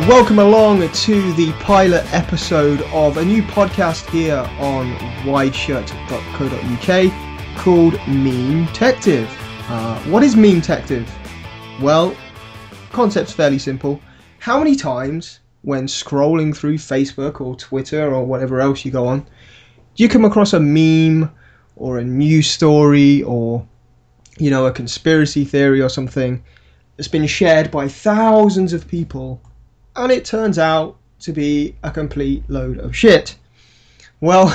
Welcome along to the pilot episode of a new podcast here on wideshut.co.uk called Memetective. What is Memetective? Well, concept's fairly simple. How many times when scrolling through Facebook or Twitter or whatever else you go on, do you come across a meme or a news story or, a conspiracy theory or something that's been shared by thousands of people, and it turns out to be a complete load of shit? Well,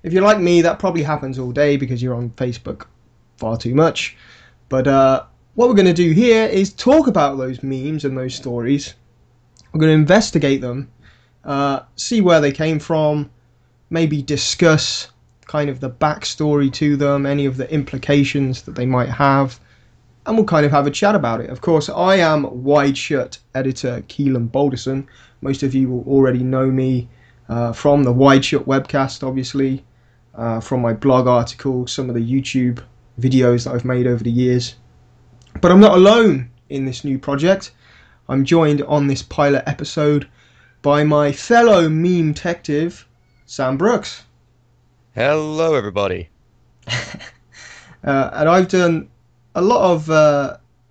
if you're like me, that probably happens all day because you're on Facebook far too much. But what we're going to do here is talk about those memes and those stories. We're going to investigate them, see where they came from, maybe discuss kind of the backstory to them, any of the implications that they might have, and we'll kind of have a chat about it. Of course, I am Wide Shut editor Keelan Balderson. Most of you will already know me from the Wide Shut webcast, obviously, from my blog articles, some of the YouTube videos that I've made over the years. But I'm not alone in this new project. I'm joined on this pilot episode by my fellow Memetective, Sam Brooks. Hello, everybody. And I've done a lot of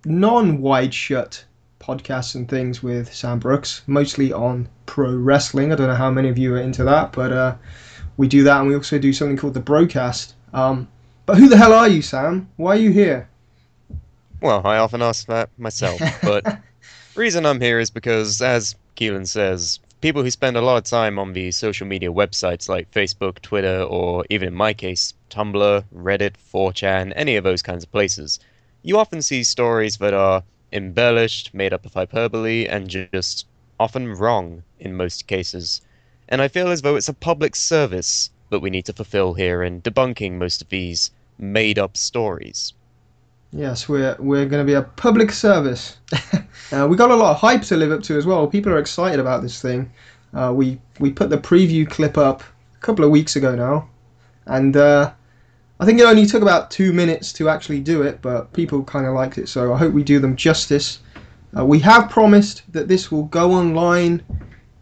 non-Wide Shut podcasts and things with Sam Brooks, mostly on pro wrestling. I don't know how many of you are into that, but we do that, and we also do something called the Broadcast. But who the hell are you, Sam? Why are you here? Well, I often ask that myself, but the reason I'm here is because, as Keelan says, people who spend a lot of time on the social media websites like Facebook, Twitter, or even in my case, Tumblr, Reddit, 4chan, any of those kinds of places, you often see stories that are embellished, made up of hyperbole, and just often wrong in most cases. And I feel as though it's a public service that we need to fulfill here in debunking most of these made-up stories. Yes, we're going to be a public service. We got a lot of hype to live up to as well. People are excited about this thing. We put the preview clip up a couple of weeks ago now, and I think it only took about 2 minutes to actually do it, but people kind of liked it, so I hope we do them justice. We have promised that this will go online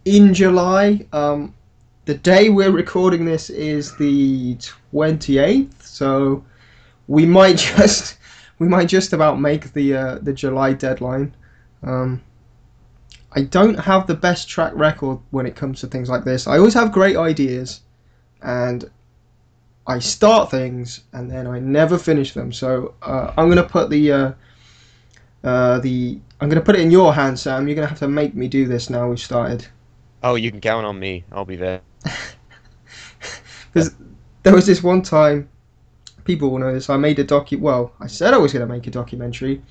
in July. The day we're recording this is the 28th, so we might just about make the July deadline. I don't have the best track record when it comes to things like this. I always have great ideas, and I start things and then I never finish them. So I'm gonna put I'm gonna put it in your hands, Sam. You're gonna have to make me do this now we've started. Oh, you can count on me. I'll be there. Because there was this one time, people will know this, I made a I said I was going to make a documentary.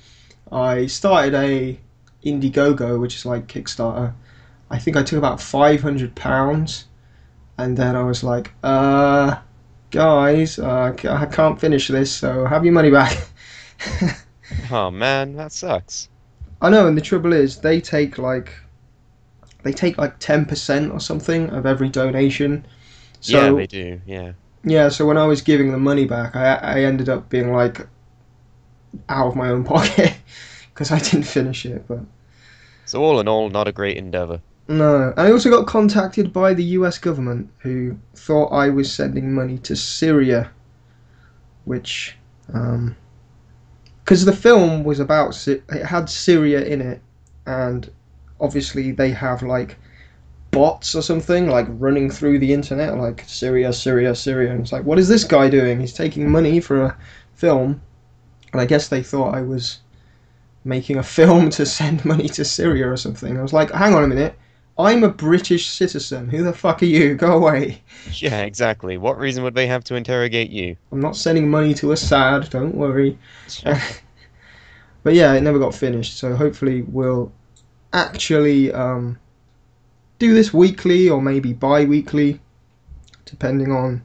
I started a Indiegogo, which is like Kickstarter. I think I took about £500, and then I was like, guys, I can't finish this, so have your money back. Oh man, that sucks. I know, and the trouble is, they take like 10% or something of every donation. So, yeah, they do, yeah. Yeah, so when I was giving the money back, I ended up being like out of my own pocket because I didn't finish it. But so all in all, not a great endeavour. No, I also got contacted by the US government who thought I was sending money to Syria, which, because the film was about, it had Syria in it, and obviously they have like bots or something like running through the internet like Syria, Syria, Syria, and it's like, what is this guy doing? He's taking money for a film, and I guess they thought I was making a film to send money to Syria or something. I was like, hang on a minute, I'm a British citizen, who the fuck are you? Go away. Yeah, exactly. What reason would they have to interrogate you? I'm not sending money to Assad, don't worry. But yeah, it never got finished, so hopefully we'll actually do this weekly or maybe bi-weekly, depending on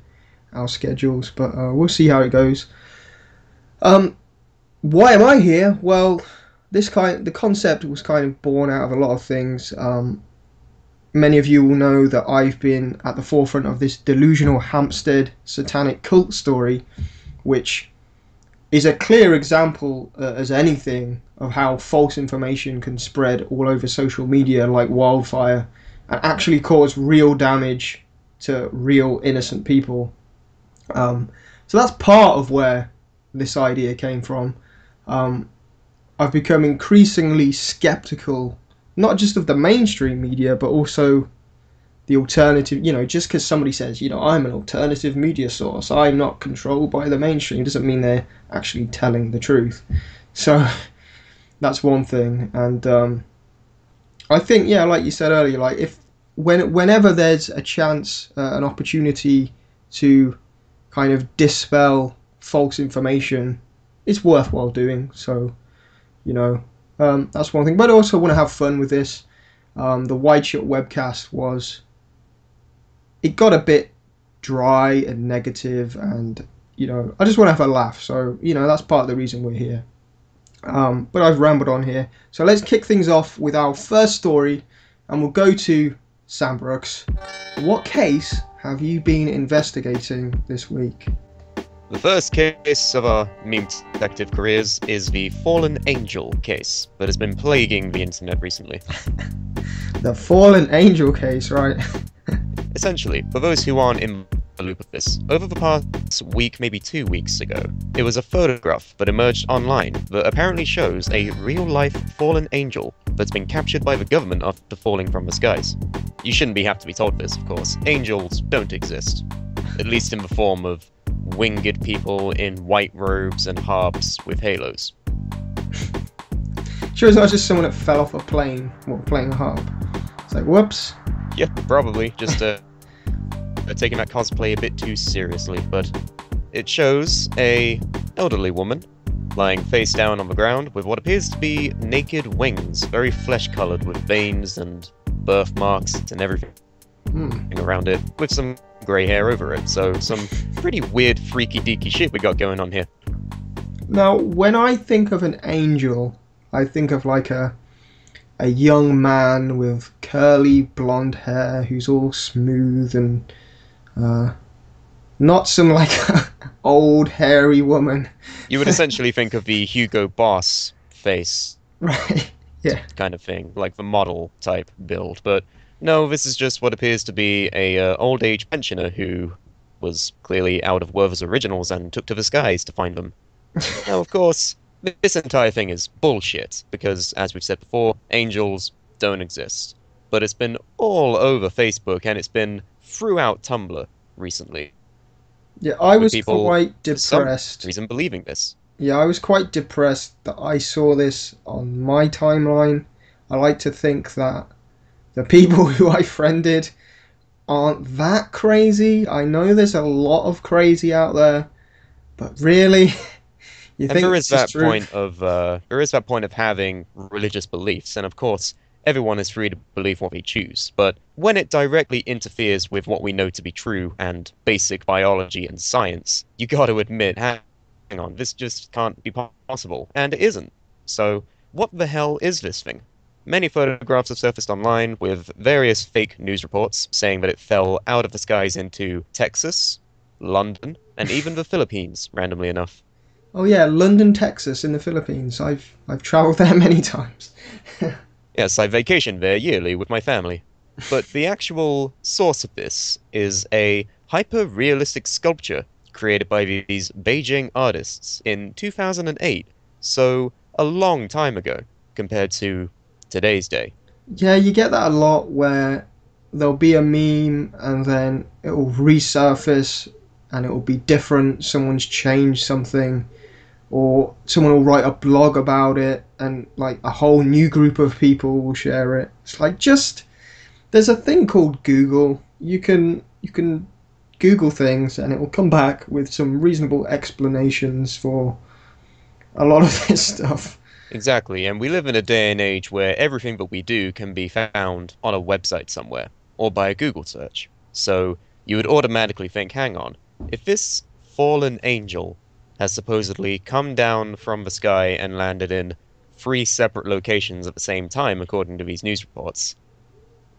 our schedules, but we'll see how it goes. Why am I here? Well, the concept was kind of born out of a lot of things. Many of you will know that I've been at the forefront of this delusional Hampstead satanic cult story, which is a clear example, as anything, of how false information can spread all over social media like wildfire and actually cause real damage to real innocent people. So that's part of where this idea came from. Um, I've become increasingly skeptical, not just of the mainstream media, but also the alternative. Just because somebody says, I'm an alternative media source, I'm not controlled by the mainstream, doesn't mean they're actually telling the truth. So that's one thing. And I think, yeah, like you said earlier, like whenever there's a chance, an opportunity to kind of dispel false information, it's worthwhile doing. So, that's one thing. But I also want to have fun with this. The Wide Shut webcast it got a bit dry and negative, and I just want to have a laugh. So that's part of the reason we're here. But I've rambled on here. So let's kick things off with our first story, and we'll go to Sam Brooks. What case have you been investigating this week? The first case of our meme detective careers is the Fallen Angel case that has been plaguing the internet recently. The Fallen Angel case, right? Essentially, for those who aren't in the loop of this, over the past week, maybe 2 weeks ago, it was a photograph that emerged online that apparently shows a real-life fallen angel that's been captured by the government after falling from the skies. You shouldn't have to be told this, of course. Angels don't exist. At least in the form of winged people in white robes and harps with halos. Sure, it's not just someone that fell off a plane while playing a harp. It's like, whoops. Yeah, probably. Just taking that cosplay a bit too seriously, but it shows a elderly woman lying face down on the ground with what appears to be naked wings, very flesh-coloured with veins and birthmarks and everything around it, with some grey hair over it. So some pretty weird, freaky-deaky shit we got going on here. Now, when I think of an angel, I think of like a young man with curly blonde hair who's all smooth and not some like old hairy woman. You would essentially think of the Hugo Boss face, right? Yeah, kind of thing, like the model type build. But no, this is just what appears to be a old age pensioner who was clearly out of Werther's originals and took to the skies to find them. Now, of course, this entire thing is bullshit, because, as we've said before, angels don't exist. But it's been all over Facebook, and it's been throughout Tumblr recently. Yeah, I was people, quite for some depressed. reason, believing this. Yeah, I was quite depressed that I saw this on my timeline. I like to think that the people who I friended aren't that crazy. I know there's a lot of crazy out there, but really, you And think there it's is that just true? point of having religious beliefs, and of course, everyone is free to believe what they choose. But when it directly interferes with what we know to be true and basic biology and science, you got to admit, hang on, this just can't be possible, and it isn't. So, what the hell is this thing? Many photographs have surfaced online with various fake news reports saying that it fell out of the skies into Texas, London, and even the Philippines, randomly enough. Oh yeah, London, Texas, in the Philippines. I've travelled there many times. Yes, I vacation there yearly with my family. But the actual source of this is a hyper-realistic sculpture created by these Beijing artists in 2008, so a long time ago compared to today's day. Yeah, you get that a lot where there'll be a meme and then it will resurface and it will be different. Someone's changed something, or someone will write a blog about it, and like a whole new group of people will share it. It's like, just there's a thing called Google. You can Google things and it will come back with some reasonable explanations for a lot of this stuff. Exactly, and we live in a day and age where everything that we do can be found on a website somewhere, or by a Google search. So you would automatically think, hang on, if this fallen angel has supposedly come down from the sky and landed in 3 separate locations at the same time, according to these news reports,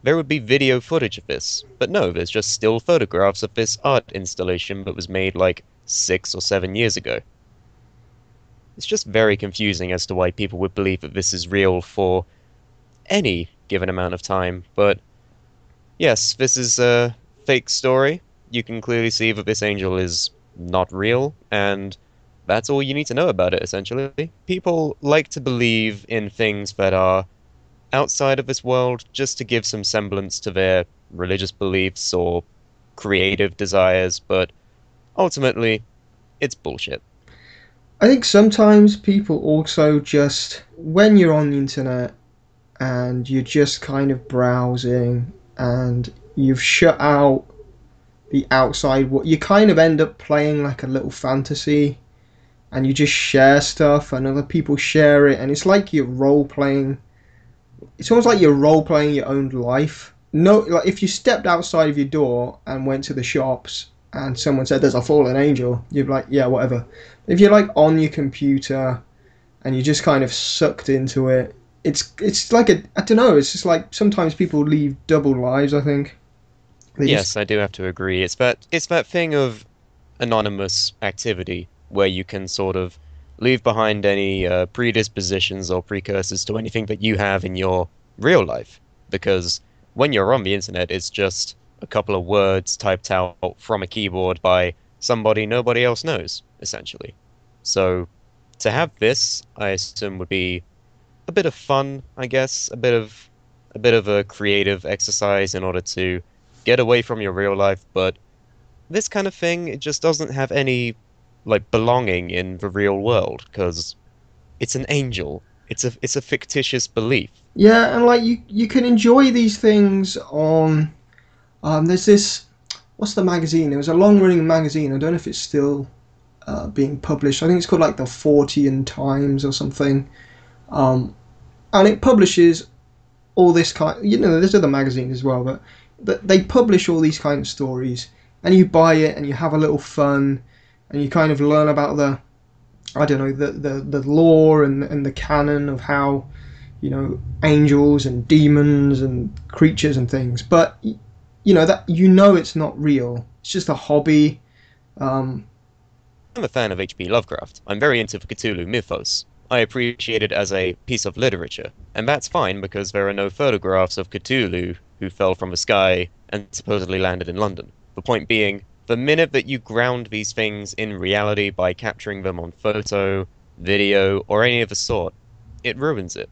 there would be video footage of this. But no, there's just still photographs of this art installation that was made like 6 or 7 years ago. it's just very confusing as to why people would believe that this is real for any given amount of time. But yes, this is a fake story. You can clearly see that this angel is not real, and that's all you need to know about it, essentially. People like to believe in things that are outside of this world just to give some semblance to their religious beliefs or creative desires, but ultimately, it's bullshit. I think sometimes people also just, when you're on the internet and you're just kind of browsing and you've shut out the outside, what you kind of end up playing like a little fantasy and you just share stuff and other people share it and it's like you're role playing. It's almost like you're role playing your own life. No, like if you stepped outside of your door and went to the shops and someone said there's a fallen angel, you'd be like, yeah, whatever. If you're like on your computer and you're just kind of sucked into it, it's like a, I don't know. It's just like sometimes people leave double lives. I think they just Yes, I do have to agree. It's that thing of anonymous activity where you can sort of leave behind any predispositions or precursors to anything that you have in your real life. Because when you're on the internet, it's just a couple of words typed out from a keyboard by somebody nobody else knows, essentially. So to have this, I assume would be a bit of fun, I guess, a bit of a creative exercise in order to get away from your real life, but this kind of thing, it just doesn't have any like belonging in the real world because it's an angel. It's a fictitious belief. yeah, and like you can enjoy these things on. There's this. What's the magazine? There was a long running magazine. I don't know if it's still being published. I think it's called like the Fortean Times or something. Um, and it publishes all this kind. You know, there's other magazines as well, but they publish all these kind of stories, and you buy it and you have a little fun, and you kind of learn about the, I don't know, the lore and the canon of how, you know, angels and demons and creatures and things. But you know that you know it's not real. It's just a hobby. Um, I'm a fan of H.P. Lovecraft. I'm very into the Cthulhu mythos. I appreciate it as a piece of literature, and that's fine because there are no photographs of Cthulhu who fell from the sky and supposedly landed in London. The point being, the minute that you ground these things in reality by capturing them on photo, video, or any of the sort, it ruins it.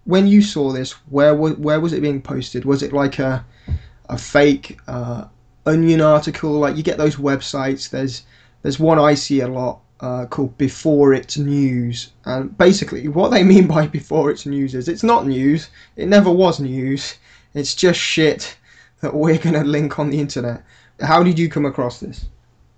when you saw this, where was it being posted? Was it like a fake Onion article? Like you get those websites. There's one I see a lot called Before It's News, and basically what they mean by Before It's News is it's not news. It never was news. It's just shit that we're gonna link on the internet. How did you come across this?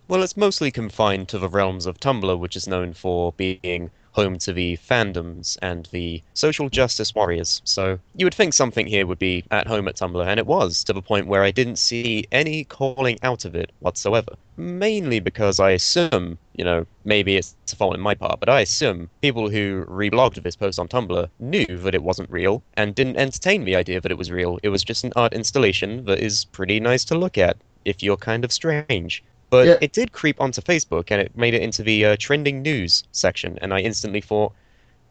Well, it's mostly confined to the realms of Tumblr, which is known for being home to the fandoms and the social justice warriors. So you would think something here would be at home at Tumblr, and it was, to the point where I didn't see any calling out of it whatsoever. Mainly because I assume, you know, maybe it's a fault in my part, but I assume people who reblogged this post on Tumblr knew that it wasn't real and didn't entertain the idea that it was real. It was just an art installation that is pretty nice to look at if you're kind of strange. But Yeah, it did creep onto Facebook and it made it into the trending news section. And I instantly thought,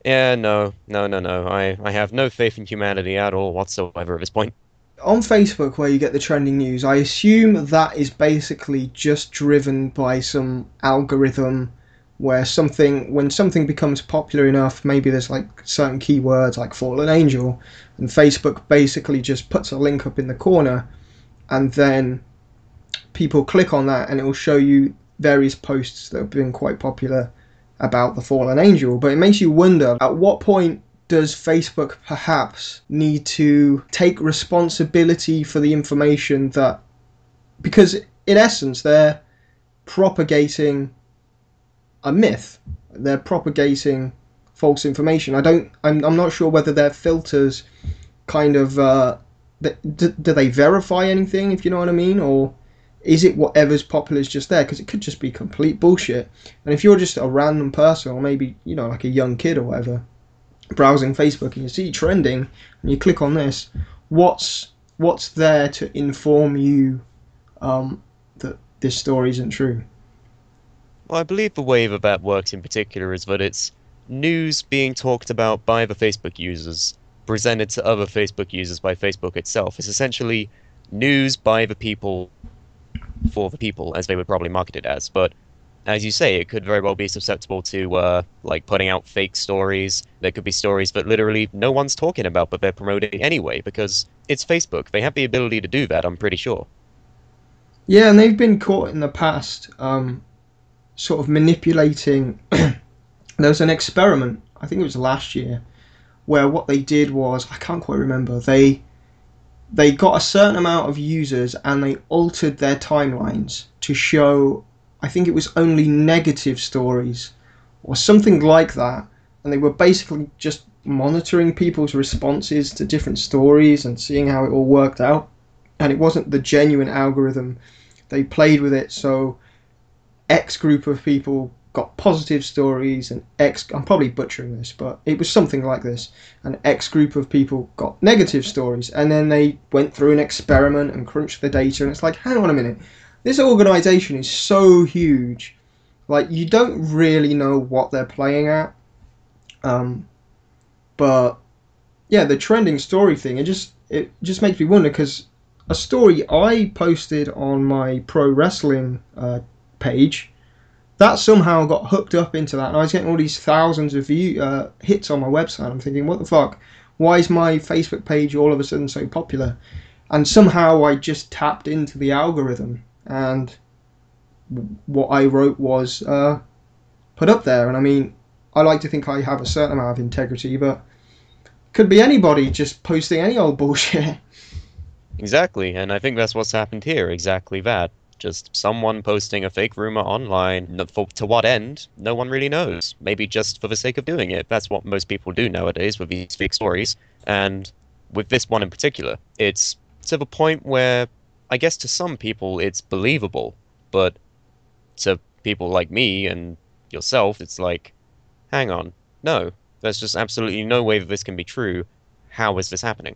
yeah, no, no, no, no. I have no faith in humanity at all whatsoever at this point. on Facebook where you get the trending news, I assume that is basically just driven by some algorithm where something when something becomes popular enough, maybe there's like certain keywords like fallen angel, and Facebook basically just puts a link up in the corner, and then people click on that and it will show you various posts that have been quite popular about the fallen angel. But it makes you wonder, at what point does Facebook perhaps need to take responsibility for the information that, because in essence they're propagating a myth, they're propagating false information. I'm not sure whether their filters kind of do they verify anything, if you know what I mean, or is it whatever's popular is just there? Because it could just be complete bullshit. And if you're just a random person, or maybe, you know, like a young kid or whatever, browsing Facebook and you see trending and you click on this, what's there to inform you that this story isn't true? Well, I believe the way that that works in particular is that it's news being talked about by the Facebook users, presented to other Facebook users by Facebook itself. It's essentially news by the people for the people, as they would probably market it as. But as you say, it could very well be susceptible to like putting out fake stories. There could be stories that literally no one's talking about, but they're promoting anyway because it's Facebook. They have the ability to do that, I'm pretty sure. Yeah, and they've been caught in the past, sort of manipulating. There was an experiment, I think it was last year, where what they did was, I can't quite remember, they got a certain amount of users and they altered their timelines to show, I think it was only negative stories or something like that, and they were basically just monitoring people's responses to different stories and seeing how it all worked out. And it wasn't the genuine algorithm. They played with it so X group of people got positive stories and I'm probably butchering this, but it was something like this, an X group of people got negative stories, and then they went through an experiment and crunched the data, and it's like, hang on a minute, this organization is so huge, like, you don't really know what they're playing at. But yeah, the trending story thing, it just makes me wonder, because a story I posted on my pro wrestling page, that somehow got hooked up into that, and I was getting all these thousands of hits on my website. I'm thinking, what the fuck? Why is my Facebook page all of a sudden so popular? And somehow I just tapped into the algorithm, and what I wrote was put up there. And I mean, I like to think I have a certain amount of integrity, but could be anybody just posting any old bullshit. Exactly, and I think that's what's happened here, exactly that. Just someone posting a fake rumor online. To what end? No one really knows. Maybe just for the sake of doing it. That's what most people do nowadays with these fake stories. And with this one in particular, it's to the point where, I guess to some people, it's believable. But to people like me and yourself, it's like, hang on, no. There's just absolutely no way that this can be true. How is this happening?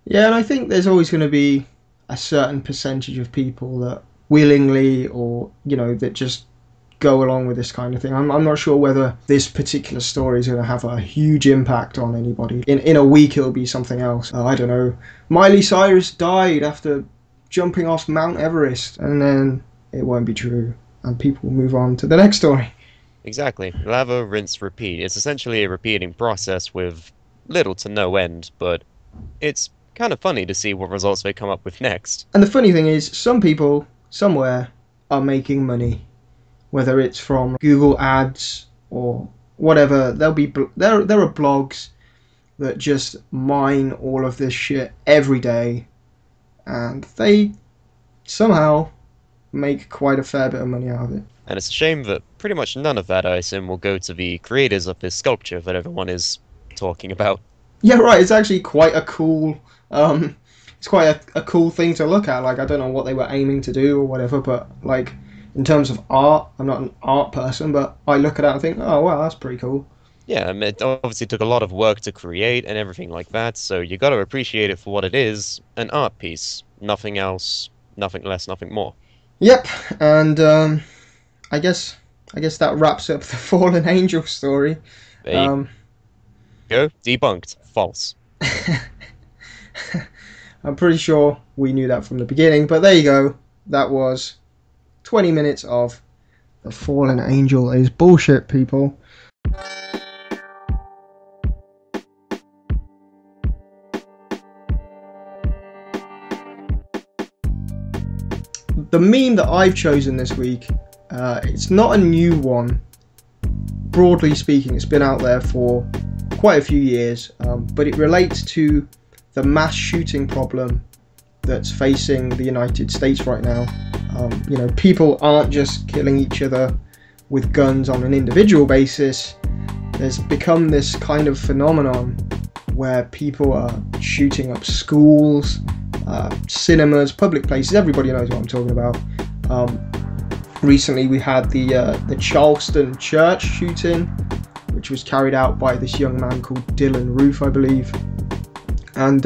Yeah, and I think there's always going to be a certain percentage of people that willingly, or that just go along with this kind of thing. I'm not sure whether this particular story is going to have a huge impact on anybody. In a week it'll be something else. I don't know, Miley Cyrus died after jumping off Mount Everest, and then it won't be true and people will move on to the next story. Exactly. Lava, rinse, repeat. It's essentially a repeating process with little to no end, but it's kind of funny to see what results they come up with next. And the funny thing is, some people somewhere are making money, whether it's from Google ads or whatever. There are blogs that just mine all of this shit every day, and they somehow make quite a fair bit of money out of it. And it's a shame that pretty much none of that, I assume, will go to the creators of this sculpture that everyone is talking about. Yeah, right. It's actually quite a cool it's quite a cool thing to look at. Like, I don't know what they were aiming to do or whatever, but like, in terms of art, I'm not an art person, but I look at it and think, oh wow, that's pretty cool. Yeah, I mean, it obviously took a lot of work to create and everything like that, so you got to appreciate it for what it is, an art piece. Nothing else, nothing less, nothing more. Yep, and I guess that wraps up the fallen angel story. There you go. Debunked. False. I'm pretty sure we knew that from the beginning, but there you go. That was 20 minutes of the fallen angel is bullshit, people. The meme that I've chosen this week, it's not a new one. Broadly speaking, it's been out there for quite a few years, but it relates to the mass shooting problem that's facing the United States right now. People aren't just killing each other with guns on an individual basis. There's become this kind of phenomenon where people are shooting up schools, cinemas, public places. Everybody knows what I'm talking about. Recently we had the Charleston church shooting, which was carried out by this young man called Dylan Roof, I believe. And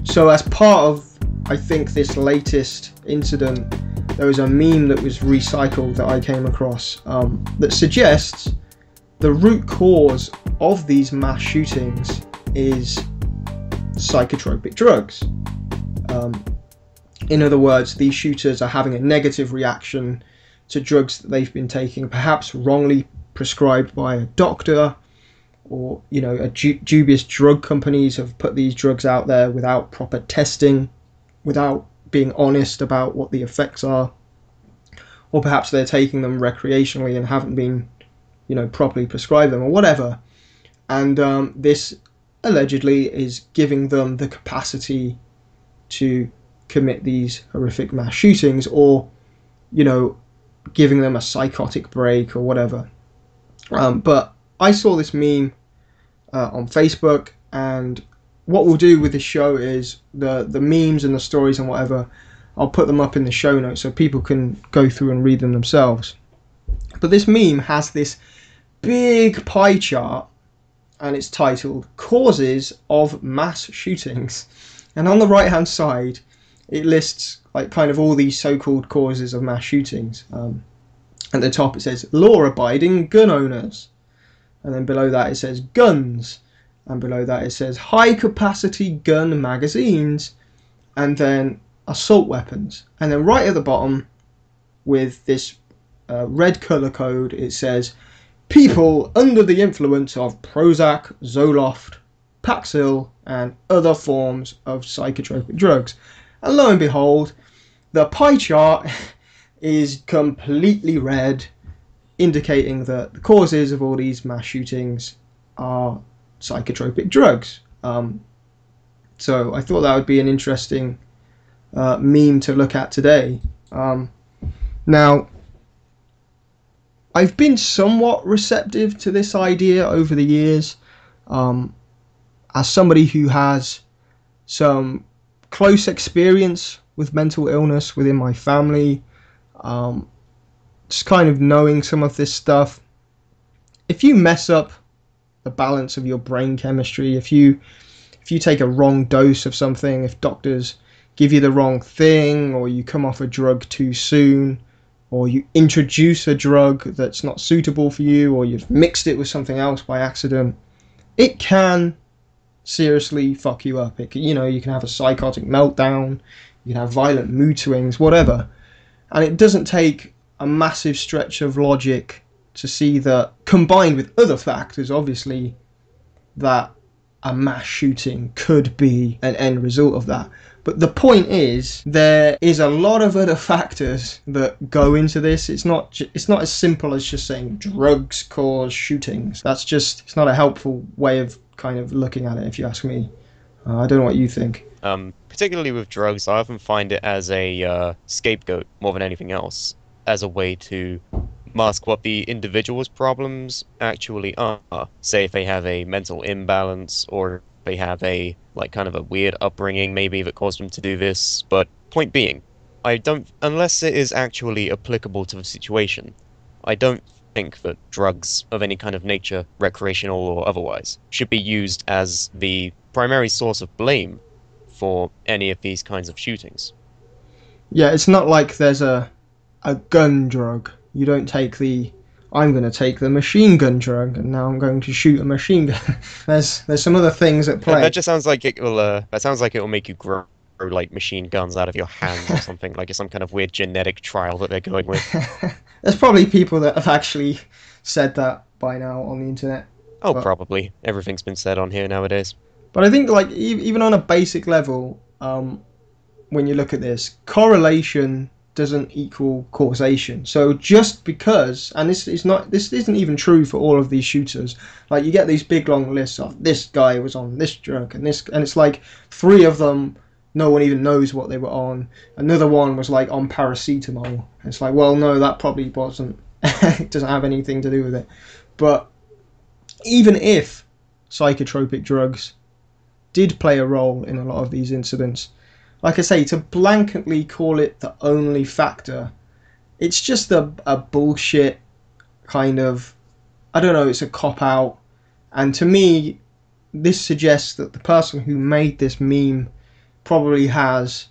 so as part of, I think, this latest incident, there was a meme that was recycled that I came across that suggests the root cause of these mass shootings is psychotropic drugs. In other words, these shooters are having a negative reaction to drugs that they've been taking, perhaps wrongly prescribed by a doctor, or dubious drug companies have put these drugs out there without proper testing, without being honest about what the effects are, or perhaps they're taking them recreationally and haven't been properly prescribed them, or whatever. And this allegedly is giving them the capacity to commit these horrific mass shootings, or giving them a psychotic break or whatever. But I saw this meme on Facebook, and what we'll do with this show is the memes and the stories and whatever, I'll put them up in the show notes so people can go through and read them themselves. But this meme has this big pie chart, and it's titled "Causes of Mass Shootings," and on the right hand side it lists kind of all these so-called causes of mass shootings. At the top it says law-abiding gun owners, and then below that it says guns, and below that it says high-capacity gun magazines, and then assault weapons, and then right at the bottom with this red colour code it says people under the influence of Prozac, Zoloft, Paxil and other forms of psychotropic drugs. And lo and behold, the pie chart is completely red, indicating that the causes of all these mass shootings are psychotropic drugs. So I thought that would be an interesting meme to look at today. Now, I've been somewhat receptive to this idea over the years. As somebody who has some close experience with mental illness within my family, just kind of knowing some of this stuff, if you mess up the balance of your brain chemistry, if you take a wrong dose of something, if doctors give you the wrong thing, or you come off a drug too soon, or you introduce a drug that's not suitable for you, or you've mixed it with something else by accident, it can seriously fuck you up. You can have a psychotic meltdown, you can have violent mood swings, whatever. And it doesn't take a massive stretch of logic to see that, combined with other factors, obviously, that a mass shooting could be an end result of that. But the point is, there is a lot of other factors that go into this. It's not as simple as just saying drugs cause shootings. It's not a helpful way of kind of looking at it, if you ask me. I don't know what you think. Particularly with drugs, I often find it as a scapegoat more than anything else, as a way to mask what the individual's problems actually are. Say if they have a mental imbalance, or they have a kind of a weird upbringing maybe that caused them to do this. But point being, unless it is actually applicable to the situation, I don't think that drugs of any kind of nature, recreational or otherwise, should be used as the primary source of blame for any of these kinds of shootings. Yeah, it's not like there's a gun drug. You don't take I'm going to take the machine gun drug, and now I'm going to shoot a machine gun. There's some other things at play. That just sounds like it will. That sounds like it will make you grow machine guns out of your hands or something. Like it's some kind of weird genetic trial that they're going with. There's probably people that have actually said that by now on the internet. Oh, probably. Everything's been said on here nowadays. But I think, even on a basic level, when you look at this, correlation doesn't equal causation. So just because, and this isn't even true for all of these shooters, you get these big long lists of this guy was on this drug and it's like 3 of them no one even knows what they were on. Another one was on paracetamol. It's well, no, that probably wasn't. It doesn't have anything to do with it. But even if psychotropic drugs did play a role in a lot of these incidents, like I say, to blanketly call it the only factor, it's just a bullshit kind of, I don't know, it's a cop-out. And to me, this suggests that the person who made this meme probably has,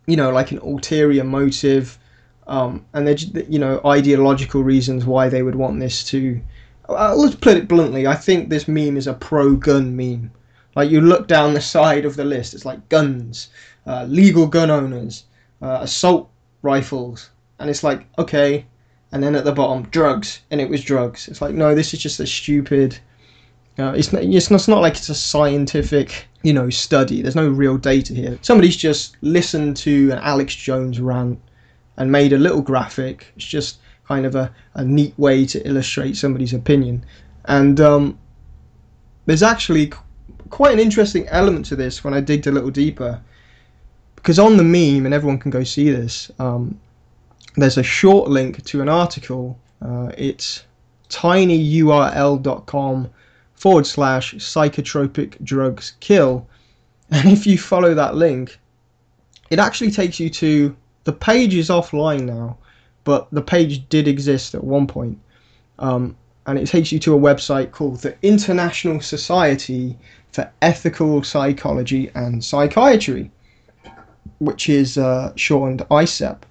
an ulterior motive, and they're, ideological reasons why they would want this to let's put it bluntly. I think this meme is a pro-gun meme. Like you look down the side of the list, it's like guns, legal gun owners, assault rifles, and it's like okay. And then at the bottom, drugs, and it was drugs. It's like no, this is just a stupid. It's not like it's a scientific, study. There's no real data here. Somebody's just listened to an Alex Jones rant and made a little graphic. It's just kind of a neat way to illustrate somebody's opinion. And there's actually quite an interesting element to this when I digged a little deeper. Because on the meme, and everyone can go see this, there's a short link to an article. It's tinyurl.com/psychotropic drugs kill. And if you follow that link, it actually takes you to, the page is offline now, but the page did exist at one point. And it takes you to a website called the International Society for Ethical Psychology and Psychiatry, which is shortened ICEP.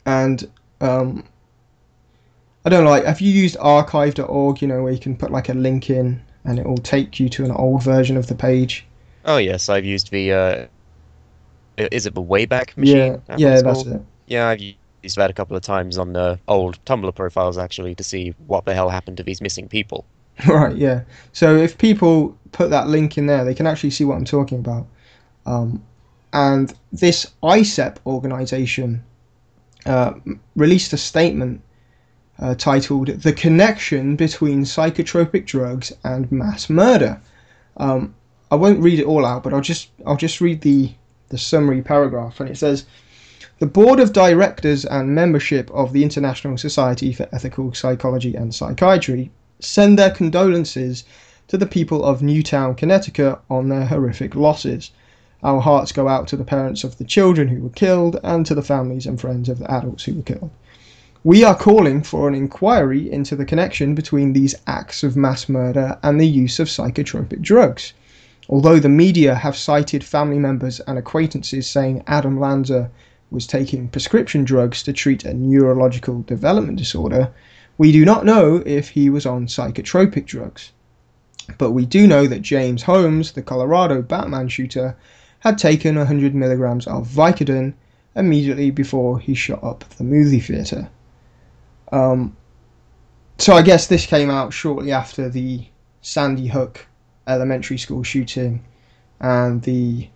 And I don't know, like, have you used archive.org, where you can put like a link in and it will take you to an old version of the page? Oh yes, I've used the is it the Wayback Yeah, Machine? yeah, that's it. Yeah, I've used that a couple of times on the old Tumblr profiles actually to see what the hell happened to these missing people. Right, yeah. So if people put that link in there, they can actually see what I'm talking about. And this ICEP organization released a statement titled "The Connection Between Psychotropic Drugs and Mass Murder." I won't read it all out, but I'll just read the summary paragraph, and it says, "The board of directors and membership of the International Society for Ethical Psychology and Psychiatry send their condolences to the people of Newtown, Connecticut on their horrific losses. Our hearts go out to the parents of the children who were killed and to the families and friends of the adults who were killed. We are calling for an inquiry into the connection between these acts of mass murder and the use of psychotropic drugs. Although the media have cited family members and acquaintances saying Adam Lanza was taking prescription drugs to treat a neurological development disorder, we do not know if he was on psychotropic drugs. But we do know that James Holmes, the Colorado Batman shooter, had taken 100 milligrams of Vicodin immediately before he shot up the movie theatre." So I guess this came out shortly after the Sandy Hook elementary school shooting and the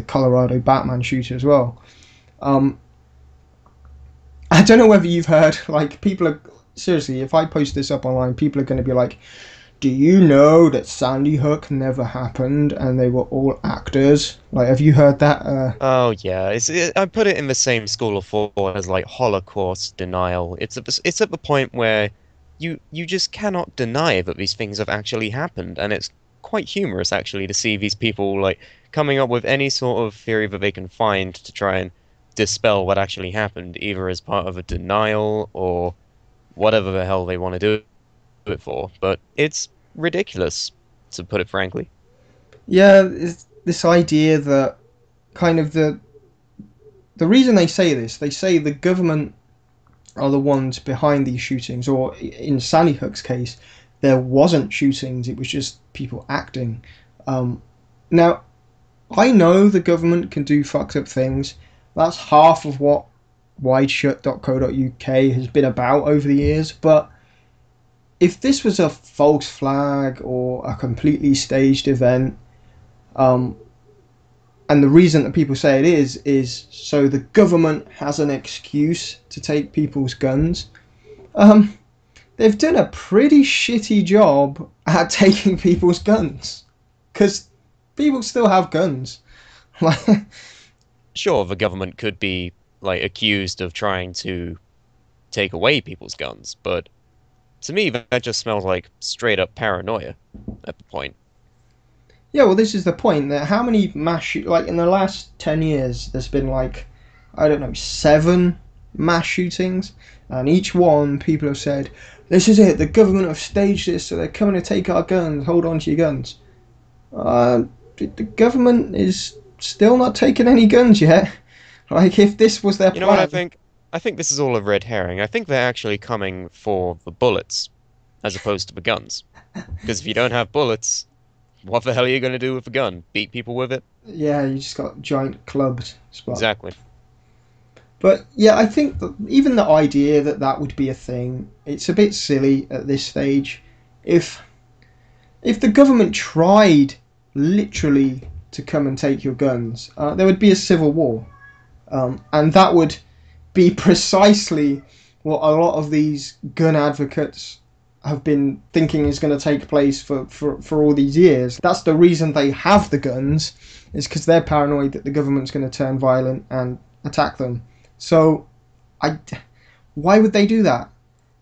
Colorado Batman shooter as well. I don't know whether you've heard, like, people are, seriously, if I post this up online, people are going to be like, do you know that Sandy Hook never happened and they were all actors? Like, have you heard that? Oh yeah, I put it in the same school of thought as like Holocaust denial. It's at the point where you just cannot deny that these things have actually happened, and it's quite humorous actually to see these people like coming up with any sort of theory that they can find to try and dispel what actually happened, either as part of a denial or whatever the hell they want to do it for. But it's ridiculous, to put it frankly. Yeah, it's this idea that kind of the reason they say this, they say the government are the ones behind these shootings, or in Sandy Hook's case, there wasn't shootings, it was just people acting. Now, I know the government can do fucked up things. That's half of what wideshut.co.uk has been about over the years, but if this was a false flag or a completely staged event, and the reason that people say it is so the government has an excuse to take people's guns, they've done a pretty shitty job at taking people's guns, because people still have guns. Sure, the government could be like accused of trying to take away people's guns, but to me that just smells like straight up paranoia at the point. Yeah, well, this is the point, that how many like in the last 10 years there's been like, I don't know, 7 mass shootings, and each one people have said, this is it, the government have staged this so they're coming to take our guns, hold on to your guns. The government is still not taking any guns yet. Like, if this was their plan... You know what I think? I think this is all a red herring. I think they're actually coming for the bullets. as opposed to the guns. Because if you don't have bullets, what the hell are you going to do with a gun? Beat people with it? Yeah, you just got giant clubs. But Exactly. yeah, I think that even the idea that that would be a thing, it's a bit silly at this stage. If if the government tried literally to come and take your guns, there would be a civil war, and that would be precisely what a lot of these gun advocates have been thinking is going to take place for all these years. That's the reason they have the guns, is because they're paranoid that the government's going to turn violent and attack them. So, I, why would they do that?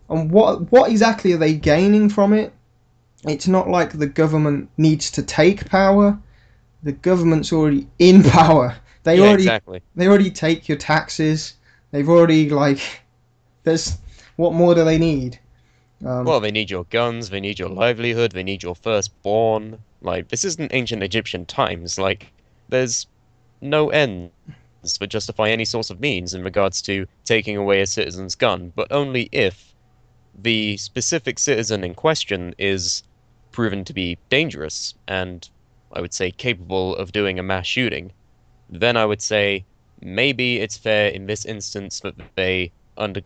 And what exactly are they gaining from it? It's not like the government needs to take power. The government's already in power. Yeah, exactly. They already take your taxes. They've already there's what more do they need? Well, they need your guns, they need your livelihood, they need your firstborn. Like, this isn't ancient Egyptian times. Like, there's no ends for justify any sort of means in regards to taking away a citizen's gun, but only if the specific citizen in question is proven to be dangerous and, I would say, capable of doing a mass shooting. Then I would say maybe it's fair in this instance that they undergo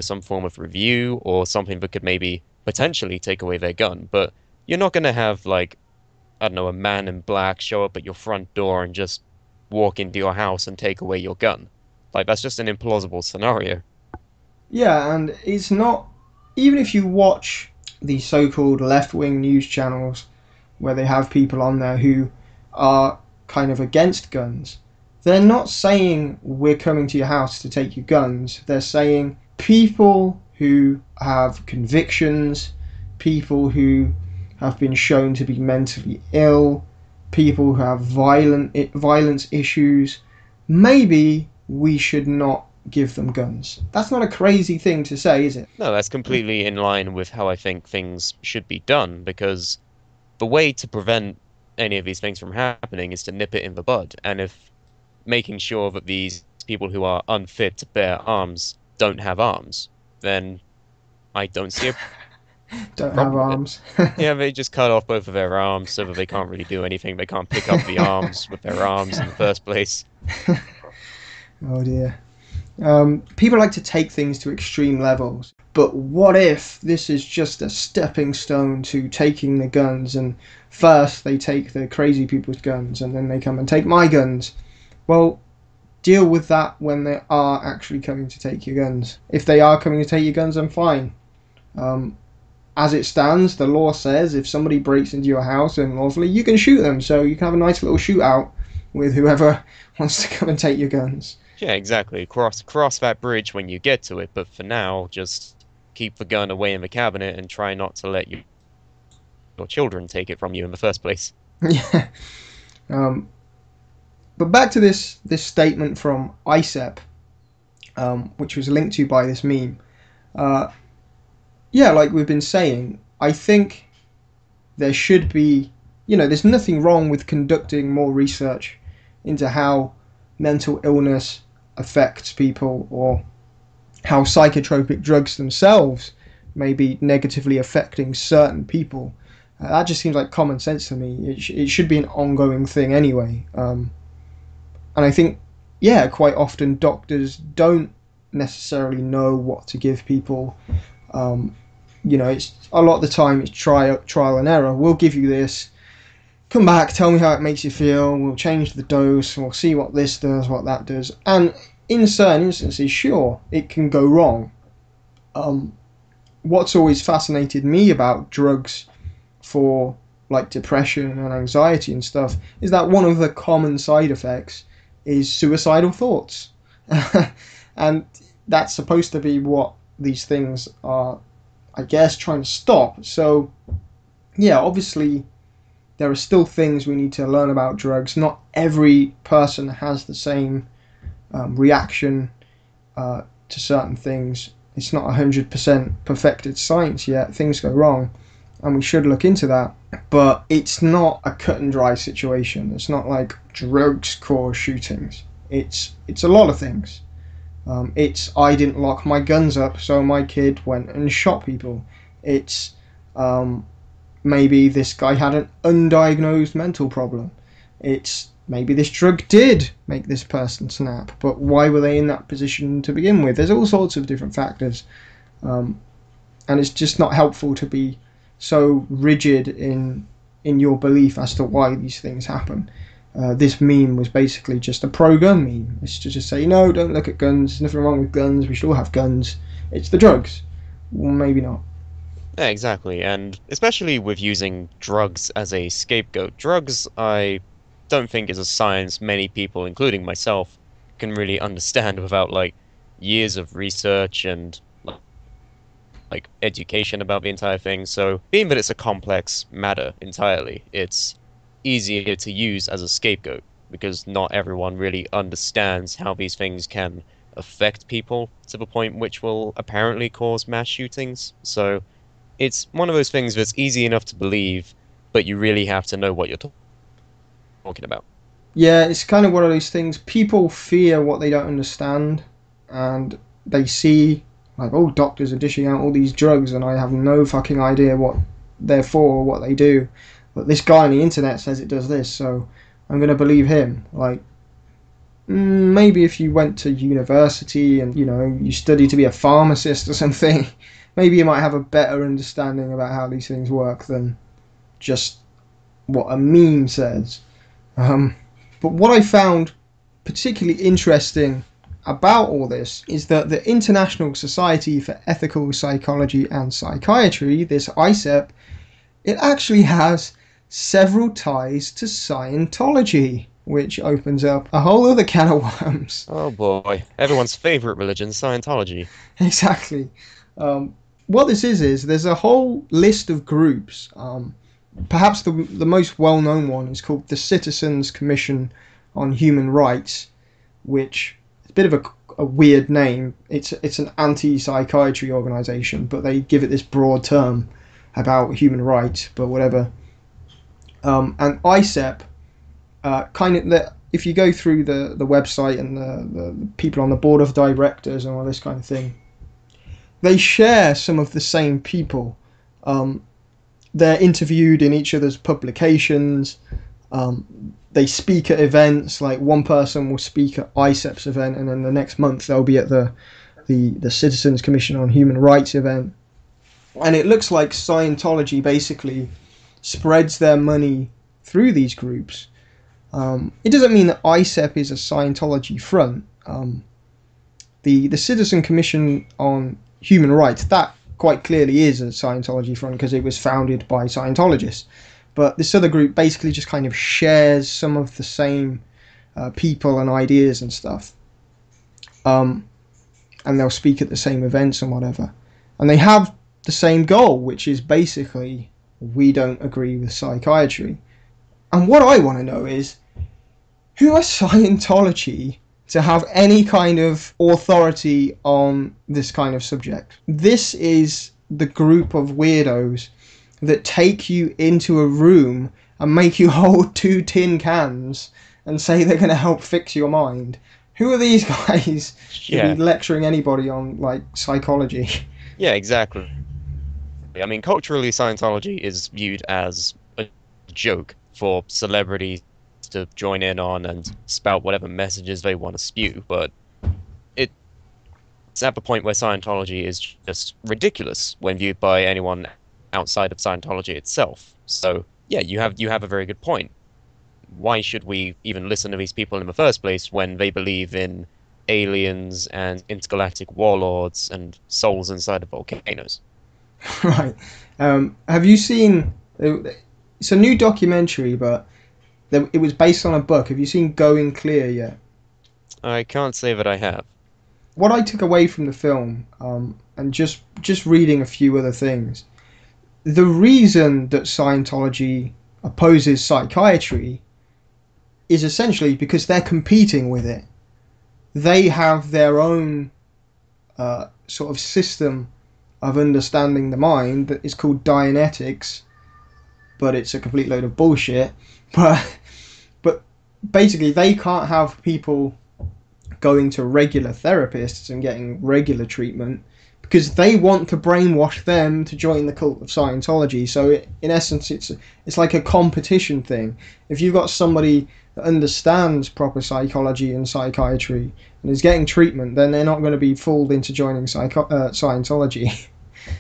some form of review or something that could maybe potentially take away their gun. But you're not going to have, like, I don't know, a man in black show up at your front door and just walk into your house and take away your gun. Like, that's just an implausible scenario. Yeah, and it's not, even if you watch the so-called left-wing news channels where they have people on there who are kind of against guns, they're not saying we're coming to your house to take your guns. They're saying people who have convictions, people who have been shown to be mentally ill, people who have violence issues, maybe we should not give them guns. That's not a crazy thing to say, is it? No, that's completely in line with how I think things should be done, because the way to prevent any of these things from happening is to nip it in the bud. And if making sure that these people who are unfit to bear arms don't have arms, then I don't see a Don't have problem with it. arms. Yeah, they just cut off both of their arms so that they can't really do anything. They can't pick up the arms with their arms in the first place. Oh dear. People like to take things to extreme levels, but what if this is just a stepping stone to taking the guns, and first they take the crazy people's guns and then they come and take my guns? Well, deal with that when they are actually coming to take your guns. If they are coming to take your guns, then fine. As it stands, the law says if somebody breaks into your house unlawfully, you can shoot them, so you can have a nice little shootout with whoever wants to come and take your guns. Yeah, exactly. Cross that bridge when you get to it, but for now, just keep the gun away in the cabinet and try not to let your children take it from you in the first place. Yeah. But back to this statement from ICEP, which was linked to by this meme. Yeah, like we've been saying, I think there should be, there's nothing wrong with conducting more research into how mental illness affects people, or how psychotropic drugs themselves may be negatively affecting certain people. That just seems like common sense to me. It should be an ongoing thing anyway. And I think, yeah, quite often doctors don't necessarily know what to give people. It's a lot of the time it's trial and error. We'll give you this. Come back, tell me how it makes you feel, we'll change the dose, we'll see what this does, what that does. And in certain instances, sure, it can go wrong. What's always fascinated me about drugs for like depression and anxiety and stuff is that one of the common side effects is suicidal thoughts. And that's supposed to be what these things are, I guess, trying to stop. So, yeah, obviously there are still things we need to learn about drugs. Not every person has the same reaction to certain things. It's not 100% perfected science yet. Things go wrong, and we should look into that. But it's not a cut and dry situation. It's not like drugs cause shootings. It's a lot of things. I didn't lock my guns up, so my kid went and shot people. It's maybe this guy had an undiagnosed mental problem. It's maybe this drug did make this person snap, but why were they in that position to begin with? There's all sorts of different factors, and it's just not helpful to be so rigid in your belief as to why these things happen. This meme was basically just a pro-gun meme. It's to just say, no, don't look at guns. There's nothing wrong with guns. We should all have guns. It's the drugs. Well, maybe not. Yeah, exactly. And especially with using drugs as a scapegoat. Drugs, I don't think is a science many people, including myself, can really understand without like years of research and like education about the entire thing. So, being that it's a complex matter entirely, it's easier to use as a scapegoat because not everyone really understands how these things can affect people to the point which will apparently cause mass shootings. So, it's one of those things that's easy enough to believe, but you really have to know what you're talking about. Yeah, it's kind of one of those things. People fear what they don't understand, and they see, like, oh, doctors are dishing out all these drugs, and I have no fucking idea what they're for or what they do. But this guy on the internet says it does this, so I'm going to believe him. Like, maybe if you went to university and, you studied to be a pharmacist or something, maybe you might have a better understanding about how these things work than just what a meme says. But what I found particularly interesting about all this is that the International Society for Ethical Psychology and Psychiatry, this ISEP, it actually has several ties to Scientology, which opens up a whole other can of worms. Oh boy, everyone's favorite religion, Scientology. Exactly. What this is there's a whole list of groups. Perhaps the most well-known one is called the Citizens Commission on Human Rights, which is a bit of a weird name. It's an anti-psychiatry organisation, but they give it this broad term about human rights, but whatever. And ISEP, if you go through the website and the people on the board of directors and all this kind of thing, they share some of the same people. They're interviewed in each other's publications. They speak at events. Like one person will speak at ISEP's event, and then the next month they'll be at the Citizens Commission on Human Rights event. And it looks like Scientology basically spreads their money through these groups. It doesn't mean that ISEP is a Scientology front. The Citizen Commission on Human Rights, that quite clearly is a Scientology front because it was founded by Scientologists. But this other group basically just kind of shares some of the same people and ideas and stuff. And they'll speak at the same events and whatever. And they have the same goal, which is basically, we don't agree with psychiatry. And what I want to know is, who are Scientology to have any kind of authority on this kind of subject? This is the group of weirdos that take you into a room and make you hold 2 tin cans and say they're going to help fix your mind. Who are these guys to be lecturing anybody on, like, psychology? Yeah, exactly. I mean, culturally, Scientology is viewed as a joke for celebrities to join in on and spout whatever messages they want to spew, but it's at the point where Scientology is just ridiculous when viewed by anyone outside of Scientology itself. So, yeah, you have a very good point. Why should we even listen to these people in the first place when they believe in aliens and intergalactic warlords and souls inside of volcanoes? Right. Have you seen... It's a new documentary, but it was based on a book. Have you seen Going Clear yet? I can't say that I have. What I took away from the film, and just reading a few other things, the reason that Scientology opposes psychiatry is essentially because they're competing with it. They have their own sort of system of understanding the mind that is called Dianetics, but it's a complete load of bullshit. But basically they can't have people going to regular therapists and getting regular treatment because they want to brainwash them to join the cult of Scientology. So in essence, it's like a competition thing. If you've got somebody that understands proper psychology and psychiatry and is getting treatment, then they're not going to be fooled into joining Scientology.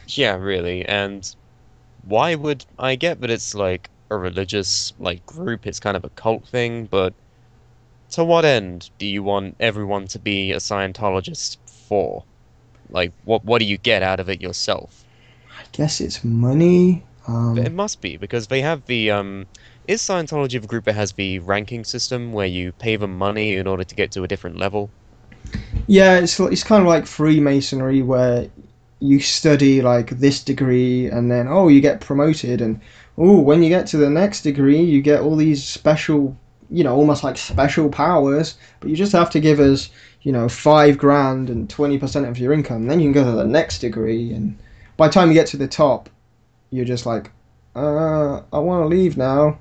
Yeah, really. And why would I get that it's like a religious like group, it's kind of a cult thing, but to what end do you want everyone to be a Scientologist for? Like, what do you get out of it yourself? I guess it's money. But it must be because they have the is Scientology the group that has the ranking system where you pay them money in order to get to a different level? Yeah, it's kind of like Freemasonry where you study like this degree and then you get promoted, and when you get to the next degree you get all these special, almost like special powers, but you just have to give us 5 grand and 20% of your income, then you can go to the next degree, and by the time you get to the top you're just like, I want to leave now,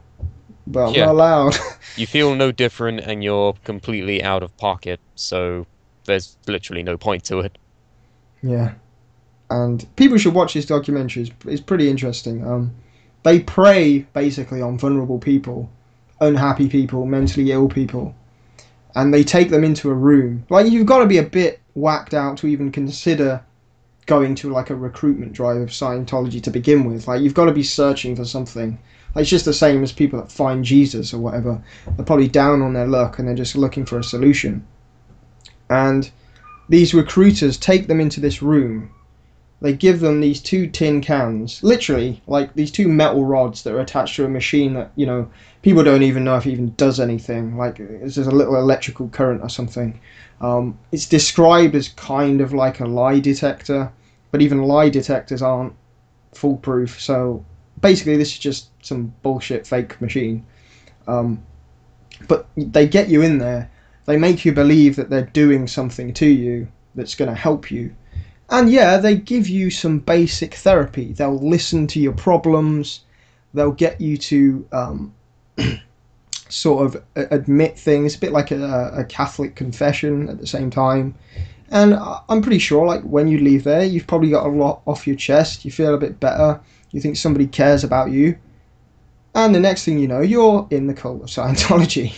but I'm Yeah, not allowed. you feel no different and you're completely out of pocket, so there's literally no point to it. Yeah, and people should watch this documentary. It's pretty interesting. They prey basically on vulnerable people, unhappy people, mentally ill people, and they take them into a room. Like, you've got to be a bit whacked out to even consider going to like a recruitment drive of Scientology to begin with. Like, you've got to be searching for something. Like, it's just the same as people that find Jesus or whatever. They're probably down on their luck and they're just looking for a solution. And these recruiters take them into this room. They give them these 2 tin cans, literally, like these 2 metal rods that are attached to a machine that, people don't even know if it even does anything. Like, it's just a little electrical current or something. It's described as kind of like a lie detector, but even lie detectors aren't foolproof. So basically, this is just some bullshit fake machine. But they get you in there. They make you believe that they're doing something to you that's going to help you. And yeah, they give you some basic therapy. They'll listen to your problems. They'll get you to sort of admit things, a bit like a Catholic confession at the same time. And I'm pretty sure, like, when you leave there, you've probably got a lot off your chest. You feel a bit better. You think somebody cares about you. And the next thing you know, you're in the cult of Scientology.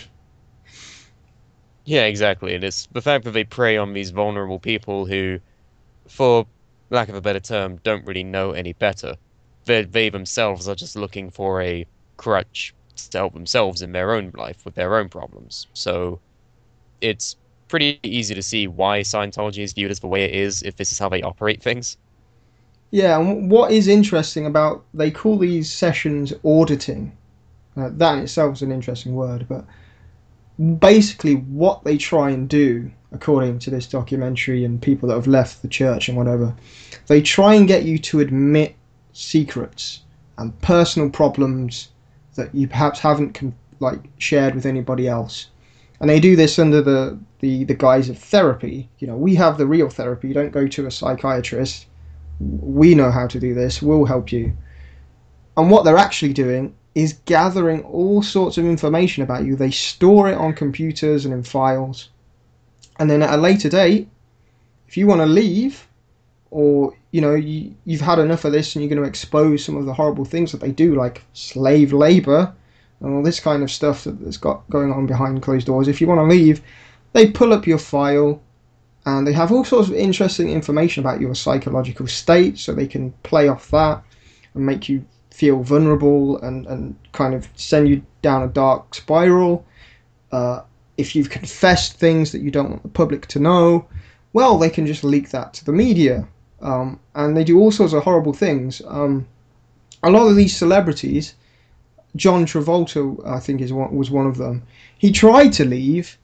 Yeah, exactly. And it's the fact that they prey on these vulnerable people who, for lack of a better term, don't really know any better. They themselves are just looking for a crutch to help themselves in their own life with their own problems. So it's pretty easy to see why Scientology is viewed as the way it is if this is how they operate things. Yeah, and what is interesting about, they call these sessions auditing. That in itself is an interesting word, but basically what they try and do, according to this documentary and people that have left the church and whatever, they try and get you to admit secrets and personal problems that you perhaps haven't shared with anybody else. And they do this under the guise of therapy. We have the real therapy. You don't go to a psychiatrist. We know how to do this. We'll help you. And what they're actually doing is gathering all sorts of information about you. They store it on computers and in files. And then at a later date, if you want to leave, or you've had enough of this and you're going to expose some of the horrible things that they do, like slave labor and all this kind of stuff that's got going on behind closed doors, if you want to leave, they pull up your file and they have all sorts of interesting information about your psychological state, so they can play off that and make you feel vulnerable and kind of send you down a dark spiral. If you've confessed things that you don't want the public to know, well, they can just leak that to the media. And they do all sorts of horrible things. A lot of these celebrities, John Travolta, I think, was one of them. He tried to leave,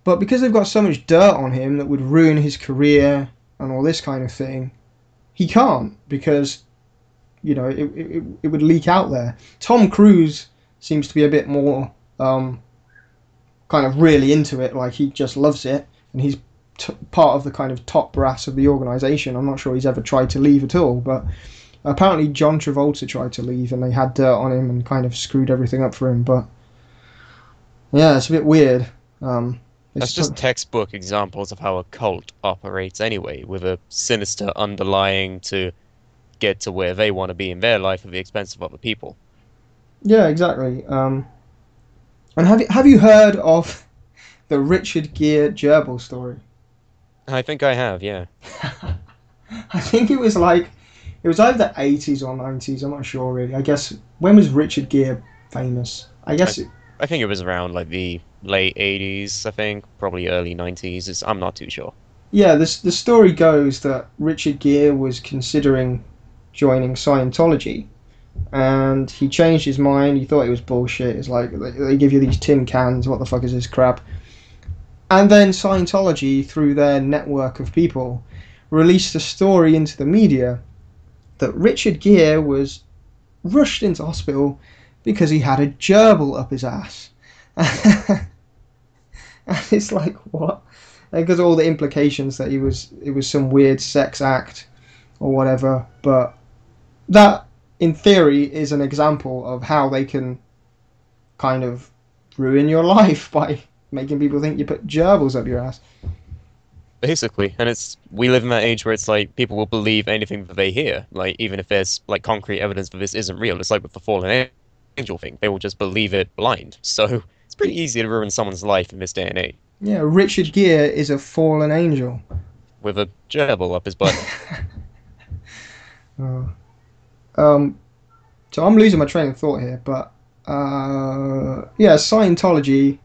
but because they've got so much dirt on him that would ruin his career and all this kind of thing, he can't, because it would leak out there. Tom Cruise seems to be a bit more kind of really into it, like he just loves it, and he's part of the kind of top brass of the organisation. I'm not sure he's ever tried to leave at all, but apparently John Travolta tried to leave and they had dirt on him and kind of screwed everything up for him. But yeah, it's a bit weird. That's It's just textbook examples of how a cult operates anyway, with a sinister underlying to get to where they want to be in their life at the expense of other people. yeah, exactly. And have you heard of the Richard Gere gerbil story? I think I have, yeah. I think it was either the 80s or 90s. I'm not sure really. I guess when was Richard Gere famous? I I guess I think it was around like the late 80s, I think, probably early 90s. I'm not too sure. yeah. The story goes that Richard Gere was considering joining Scientology, and he changed his mind. He thought it was bullshit. It's like they give you these tin cans. What the fuck is this crap? And then Scientology, through their network of people, released a story into the media that Richard Gere was rushed into hospital because he had a gerbil up his ass. And it's like, what? Because all the implications that it was some weird sex act or whatever. But that, in theory, is an example of how they can kind of ruin your life by making people think you put gerbils up your ass. Basically, and we live in that age where it's like people will believe anything that they hear, like even if there's like concrete evidence that this isn't real. It's like with the angel thing, they will just believe it blind. So it's pretty easy to ruin someone's life in this day and age Yeah, Richard Gere is a fallen angel. with a gerbil up his butt. Uh, um, so I'm losing my train of thought here, but yeah, Scientology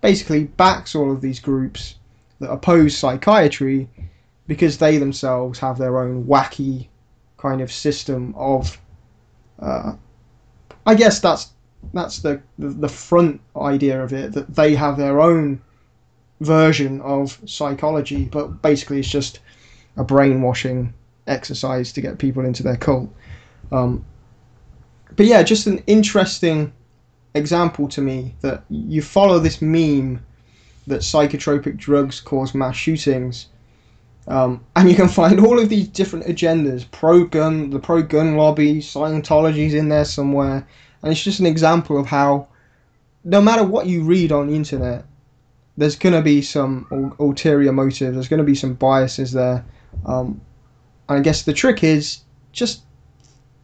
basically backs all of these groups that oppose psychiatry because they themselves have their own wacky kind of system of. Uh, I guess that's the front idea of it, that they have their own version of psychology, but basically it's just a brainwashing exercise to get people into their cult. Um, but yeah, just an interesting example to me that you follow this meme that psychotropic drugs cause mass shootings, and you can find all of these different agendas: pro-gun, the pro-gun lobby, Scientology's in there somewhere, and it's just an example of how no matter what you read on the internet, there's going to be some ulterior motive. There's going to be some biases there. And I guess the trick is just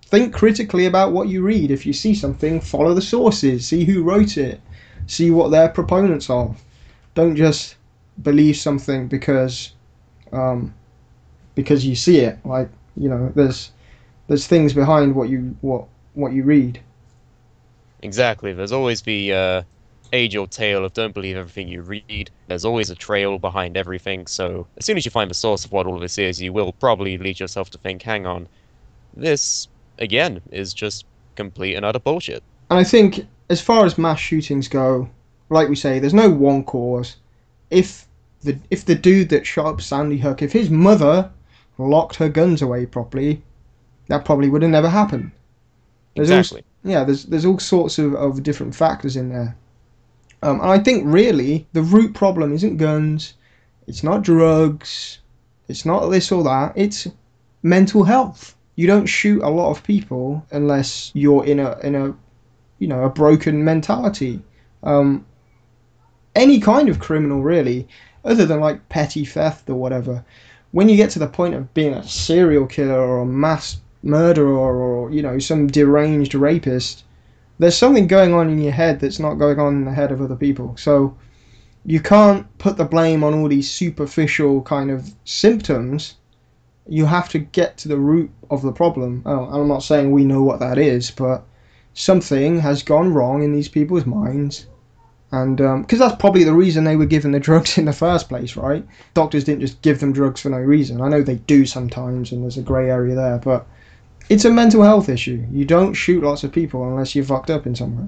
think critically about what you read. If you see something, follow the sources, see who wrote it, see what their proponents are. Don't just believe something because you see it. Like, there's things behind what you read. Exactly. There's always the age-old tale of don't believe everything you read. There's always a trail behind everything. So as soon as you find the source of what all of this is, you will probably lead yourself to think, hang on, this, again, is just complete and utter bullshit. And I think as far as mass shootings go, like we say, there's no one cause. If the dude that shot up Sandy Hook, if his mother locked her guns away properly, that probably would have never happened. Exactly. There's all sorts of different factors in there. And I think really the root problem isn't guns, it's not drugs, it's not this or that, it's mental health. You don't shoot a lot of people unless you're in a broken mentality. Any kind of criminal really, other than like petty theft or whatever. When you get to the point of being a serial killer or a mass murderer or some deranged rapist, there's something going on in your head that's not going on in the head of other people. So you can't put the blame on all these superficial kind of symptoms. You have to get to the root of the problem. Oh, I'm not saying we know what that is, but something has gone wrong in these people's minds. And because that's probably the reason they were given the drugs in the first place, right? Doctors didn't just give them drugs for no reason. I know they do sometimes, and there's a grey area there, but it's a mental health issue. You don't shoot lots of people unless you're fucked up in some way.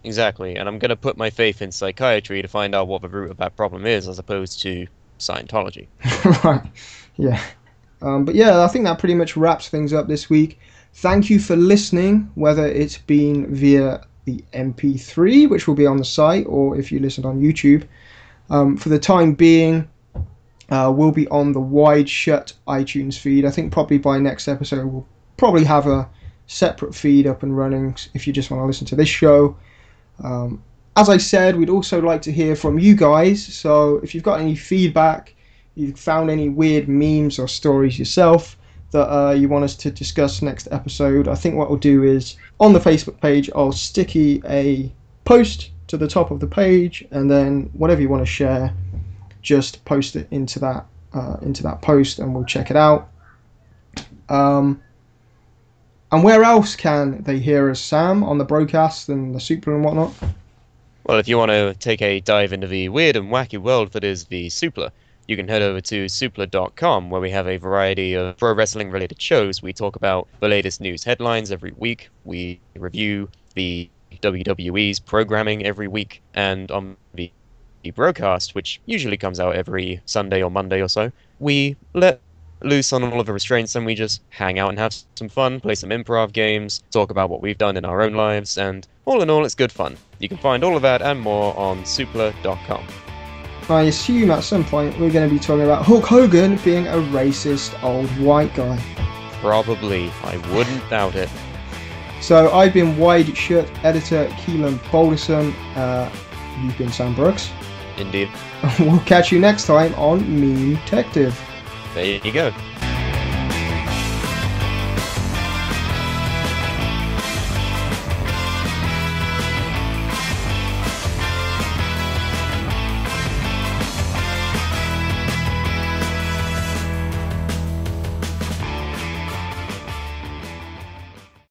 Exactly. And I'm going to put my faith in psychiatry to find out what the root of that problem is, as opposed to Scientology. Right, yeah. But yeah, I think that pretty much wraps things up this week. Thank you for listening, whether it's been via the MP3, which will be on the site, or if you listened on YouTube. For the time being, we'll be on the wide shut iTunes feed. I think probably by next episode we'll probably have a separate feed up and running if you just want to listen to this show. And As I said, we'd also like to hear from you guys, so if you've got any feedback, you've found any weird memes or stories yourself that you want us to discuss next episode, I think what we'll do is, on the Facebook page, I'll sticky a post to the top of the page, and then whatever you want to share, just post it into that post, and we'll check it out. And where else can they hear us, Sam? On the broadcast and the Supla and whatnot? Well, if you want to take a dive into the weird and wacky world that is the Supla, you can head over to supla.com, where we have a variety of pro wrestling related shows. We talk about the latest news headlines every week. We review the WWE's programming every week, and on the broadcast, which usually comes out every Sunday or Monday or so, we let loose on all of the restraints and we just hang out and have some fun, play some improv games, talk about what we've done in our own lives, and all in all, it's good fun. You can find all of that and more on supla.com. I assume at some point we're going to be talking about Hulk Hogan being a racist old white guy. Probably. I wouldn't doubt it. So I've been Wide Shirt Editor Keelan Balderson. You've been Sam Brooks. Indeed. We'll catch you next time on Memetective. There you go.